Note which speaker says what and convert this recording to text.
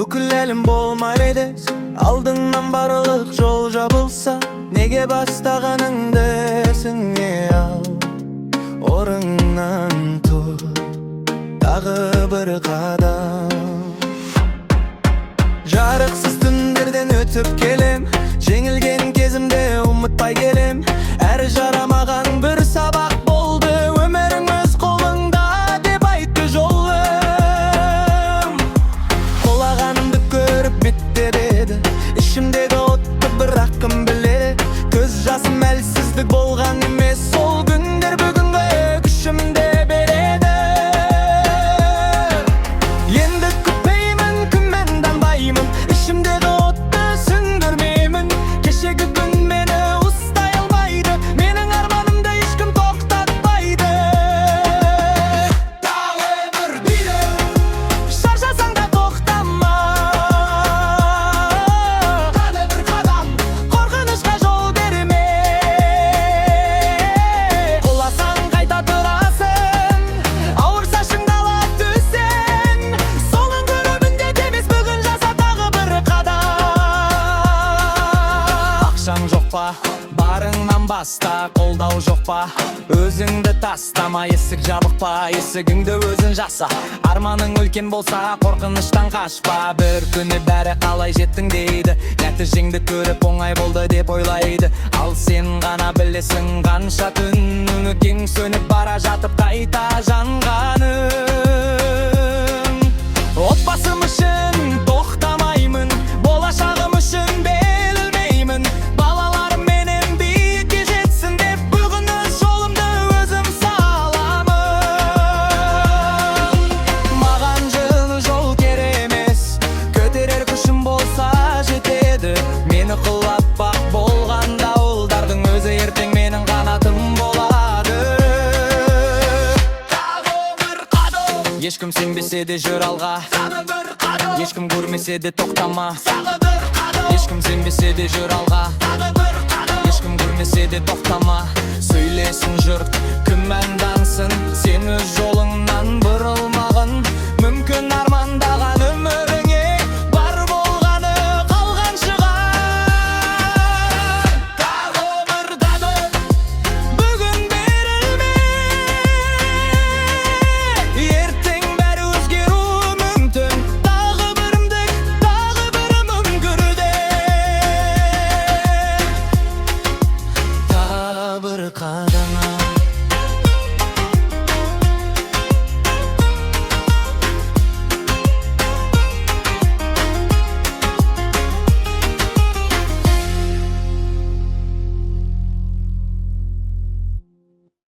Speaker 1: Бүкіл әлім болмайды, алдыңнан барлық жол жабылса, неге бастағаныңды есіңе ал, орыңнан тұр, тағы бір қадам. Жарықсыз түндерден өтіп келем, жеңілген кезімде ұмытпай келем. Әр жарамаған бір сабақ болды, өмірің өз қолыңда деп айтты жолым. Қолағанымды көріп беттер еді, ішімдегі отты бірақ кім біледі. Көз жасым әлсіздік болған емес, сол күндер бүгінгі күшімді береді. Енді күтпеймін, күмәнданбаймын, ішімдегі отты сөндірмеймін. Кешегі күн мені ұстай алмайды, менің арманымды ешкім тоқтатпайды. Тағы бір дейді, шаршасаң да тоқтама, тағы бір қадам, қорқынышқа жол берме. Құласаң қайта тұрасың, ауырса шыңдала түссең, соның көрімінде емес бүгін жаса тағы бір қадам. Ақшаң жоқ па, барыңнан баста, қолдау жоқ па, өзіңді тастама. Есік жабық па, есігіңді өзің жаса. Арманың үлкен болса, қорқыныштан қашпа. Бір күні бәрі қалай жеттің дейді, нәтижеңді көріп оңай болды деп ойлайды. Ал сен ғана білесің қанша түн үмітің сөніп бара жатып қайта жанғанын. Отбасым үшін тоқтамаймын, болашағым үшін берілмеймін. Балаларым менен биікке жетсін деп бүгін өз жолымды өзім саламын. Маған жылы жол керек емес, көтерер күшім болса жетеді. Мені құлатпақ болған дауылдардың өзі ертең менің қанатым болады. Тағы бір қадам, ешкім сенбесе де жүр алға. Тағы бір қадам, ешкім көрмесе де тоқтама. Тағы бір қадам, ешкім сенбесе де жүр алға. Тағы бір қадам, ешкім көрмесе де тоқтама. Сөйлесін жұрт, күмәндансын, сен өз жолыңды